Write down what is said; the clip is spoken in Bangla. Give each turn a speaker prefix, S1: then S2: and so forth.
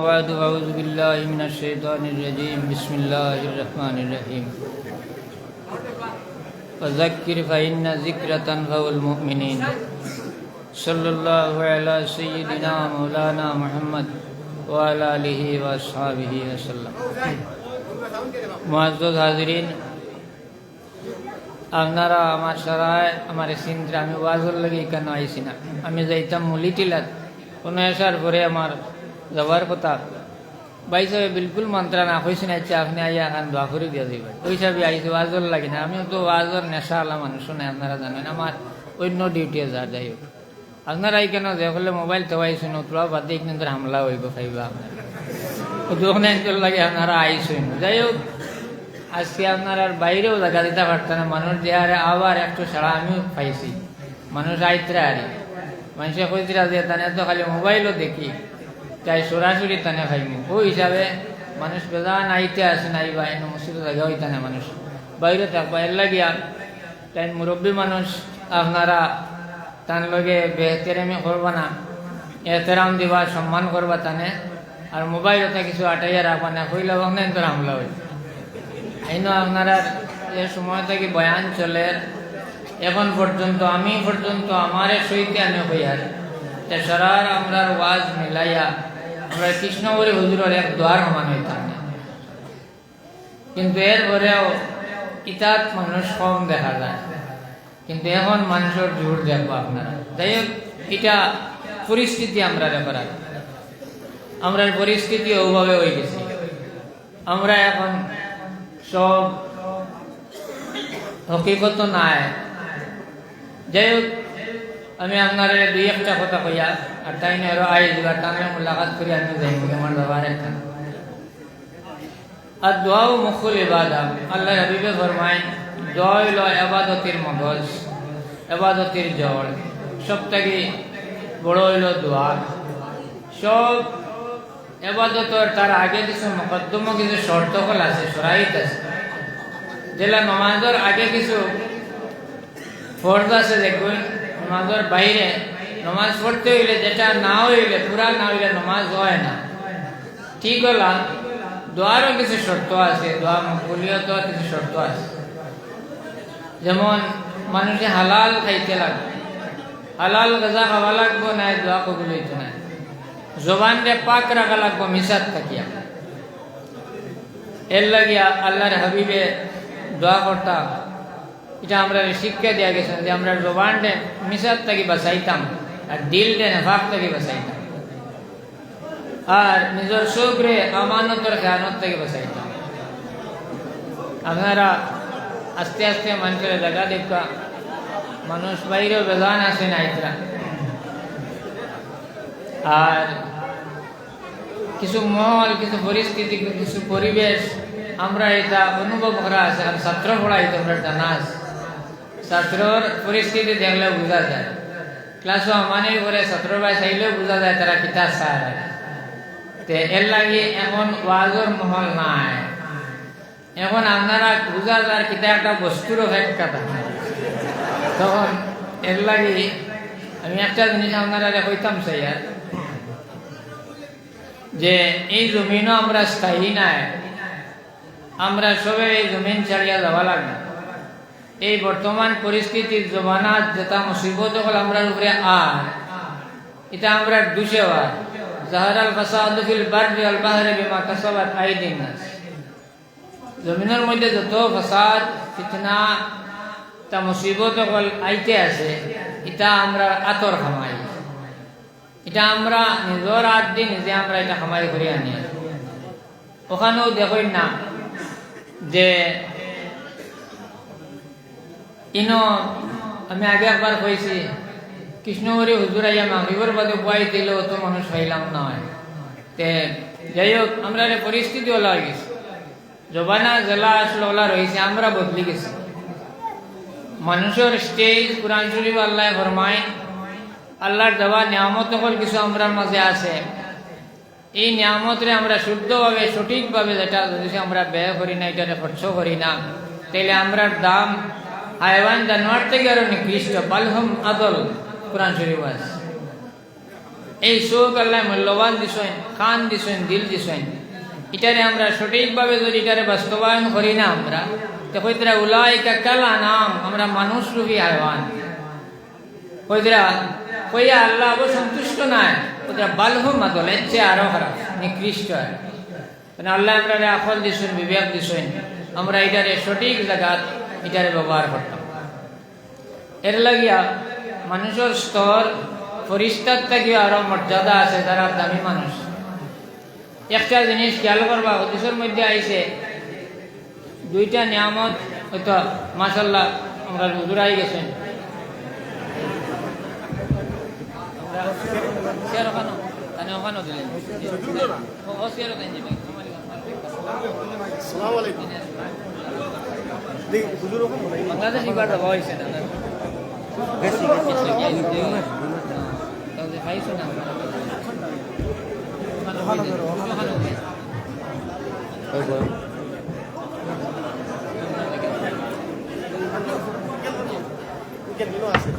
S1: بعد أعوذ بالله من الشيطان الرجيم بسم الله الرحمن الرحيم وذكر فإن ذكرى تنفع المؤمنين صلى الله على سيدنا مولانا محمد وعلى آله وأصحابه وسلم মুআজ্জাজ হাজিরিন, আপনারা আমার সরায় আমার সিন্দ্রে আমি ওয়াজর লাগি কেন আইসি না। আমি যাইতাম মুলিটিলাত কোনো আসার পরে আমার যাওয়ার কথা ভাই সাহেব বিলকুল মন্ত্রা না হয়েছি না, আপনি আইয়া এখন দোয়া করে দিয়ে যাবেন ওই হিসাবে আইসি ওয়াজর লাগে না। আমিও তো ওয়াজর নেশা আলা মানুষ নয়, আপনারা জানেন আমার অন্য ডিউটি যা যাই হোক। আপনারা এই কেন যে হলে মোবাইল তেওয়াইছেন তোরা বাদ দিয়ে কিন্তু হামলা হইব খাইবা আপনার লাগে আপনারা আইসেন। যাই হোক, আজকে আপনার আর বাইরেও দেখা দিতে পারত না। মানুষ যে আরে আবার একটু সারা আমিও পাইছি, মানুষ আইতরা আরে মানুষে কইতরা যে তানে তো খালি মোবাইলও দেখি তাই সরাসরি তানে খাইমু। ওই হিসাবে মানুষ বেজান আইতে আসে নাই বা এনে মসজিদে জায়গা হইতে না, মানুষ বাইরে থাকবা এর লাগিয়া তাই মুরব্বী মানুষ আপনারা তার লগে বেহতেরামি করবা না, এহতেরাম দিবা, সম্মান করবা তানে। আর মোবাইলতে কিছু আটাইয়া রাখবা না, কইলে অনেক তোর হামলা হই। এই আপনারা যে সময় থেকে বয়ান চলে এখন পর্যন্ত আমি পর্যন্ত আমার সহিতে আমি হইয়ার সারার আমরা ওয়াজ মিলাইয়া আমরা কৃষ্ণগরী হুজুরের এক দ্বার সমান হইতাম না, কিন্তু এরপরেও ইতাত মানুষ কম দেখা যায়, কিন্তু এখন মানুষের জোর দেখবো আপনারা। যাই হোক, এটা পরিস্থিতি আমরা করার আমরা পরিস্থিতি ওভাবে হয়ে গেছি। আমরা এখন সব হকিকত নাই। যাই হোক, আমি আপনার দুই একটা কথা কইয়া আর তাই না আরো আই দিবার তাহলে মুলাকাত করি আমি যাই আমার বাবার একটা আর দোয়াও মুখুল ইবাদত। আল্লাহ হাবিবে ফরমায় দোয়া হইল ইবাদতের মগজ, ইবাদতের জড়। সব থেকে বড় হইল দোয়া। সব এবাদতর তার আগে কিছু মকদ্দম কিছু শর্তকল আছে, শরাইত আছে, যেটা নমাজের আগে কিছু ফরজ আছে। দেখুন, নমাজের বাইরে নমাজ পড়তে হইলে যেটা না হইলে পুরা না হইলে নমাজ হয় না। ঠিক হলা, দোয়ারও কিছু শর্ত আছে, দোয়া মকবুলিয়ত কিছু শর্ত আছে। যেমন মানুষে হালাল খাইতে লাগবে, হালাল গাজা খাওয়া লাগবো, না দোয়া কবুল হইতে না। জবানরে পাক রাখা লাগবো মিশাত থাকিয়া। এর লাগিয়া আল্লাহর হাবিবে দোয়া করতাম, এটা আমরা শিক্ষা দিয়া গেছেন যে আমরা জবানরে মিশাত থাকি বাঁচাইতাম আর দিলরে নেফাক থাকি বাঁচাইতাম আর নিজের চোখরে আমানতের খেয়ানত থেকে বাঁচাইতাম। আপনারা আস্তে আস্তে মানুষের জায়গা দেখা, মানুষ বাইরেও বেজান আসে না ইতরা। আর কিছু মহল, কিছু পরিস্থিতি, কিছু পরিবেশ আমরা এটা অনুভব করা আছে। আর ছাত্র পড়া এটা আমরা জানা আছে, ছাত্রর পরিস্থিতি দেখলে বোঝা যায়। ক্লাসও আমানের করে ছাত্র ভাই চাইলেও বোঝা যায় তারা কিতাব চায়। এর লাগে এখন ওয়াজর মহল নাই। এখন আপনারা বোঝা যায় কিতা একটা বস্তুরও ভেটকাতা, তখন এর লাগে আমি একটা জিনিস আপনারা কইতাম চাই আর যে এই জমিনও আমরা স্থায়ী নাই, আমরা সবে এই জমিন ছাড়িয়া যাওয়া লাগবে। এই বর্তমান পরিস্থিতির জমানাত যেটা মুসিবত হল আমরা উপরে আর এটা আমরা দুষে আর জাহারাল ফাসাদু ফিল বাররি ওয়াল বাহরি বিমা কাসাবাত আইদিন নাস। জমিনের মধ্যে যত ফাসাদ ফিতনা তা মুসিবত হল আইতে আছে, এটা আমরা আতর খামাই, এটা আমরা নিজের হাত দিয়ে নিজে আমরা এটা খামাই করে আনি। ওখানেও দেখেন না যে ইনো আমি আগে একবার কইছি কৃষ্ণগরী হুজুর আইয়া মাগরিবের বাদে বয়াই দিলে অত মানুষ পাইলাম না হয়। যাই হোক, আমরা পরিস্থিতি ওলা হয়ে গেছি, জবানা জেলা আসলে ওলা রয়েছে, আমরা বদলি গেছি। মানুষের স্টেজ কুরআন শরীফ আল্লাহ ফরমায় আল্লাহর দেওয়া নিয়ামত হল কিছু আমরার মাঝে আছে। এই নিয়ামতরে আমরা শুদ্ধভাবে সঠিকভাবে যেটা যদি আমরা ব্যয় করি না, এটা খরচ করি না, তাহলে আমরার দাম হায়ওয়ান জানোয়ার থেকে আরো নিকৃষ্ট। বালহুম আদল, কুরআন শরীফ আছে। এই চোখ আল্লাহ মূল্যবান দিছেন, কান দিছেন, দিল দিছেন। এটারে আমরা সঠিকভাবে যদি এটারে বাস্তবায়ন করি না আমরা, তো কইতরা উলাইকা কাল আনাম, আমরা মানুষ রূপী হায়ওয়ান। কইতরা কইয়া আল্লাহ অব সন্তুষ্ট নাই, কইতরা বালহুম আদল, এর চেয়ে আরো খারাপ, নিকৃষ্ট। মানে আল্লাহ আমরা আকল দিছেন, বিবেক দিছেন, আমরা এটারে সঠিক জায়গাত এটারে ব্যবহার করতাম। এর লাগিয়া মানুষের স্তর ফরিস্তার থেকে আরো মর্যাদা আছে, তারা দামি মানুষ। একটা জিনিস খেয়াল করবা, হদিসের মধ্যে আইছে দুইটা নিয়ামত, হয়তো মাশাআল্লাহ আমরা হুজুরাই গেছেন। বাংলাদেশ এবার দেওয়া হয়েছে না, খাইছো না
S2: আছে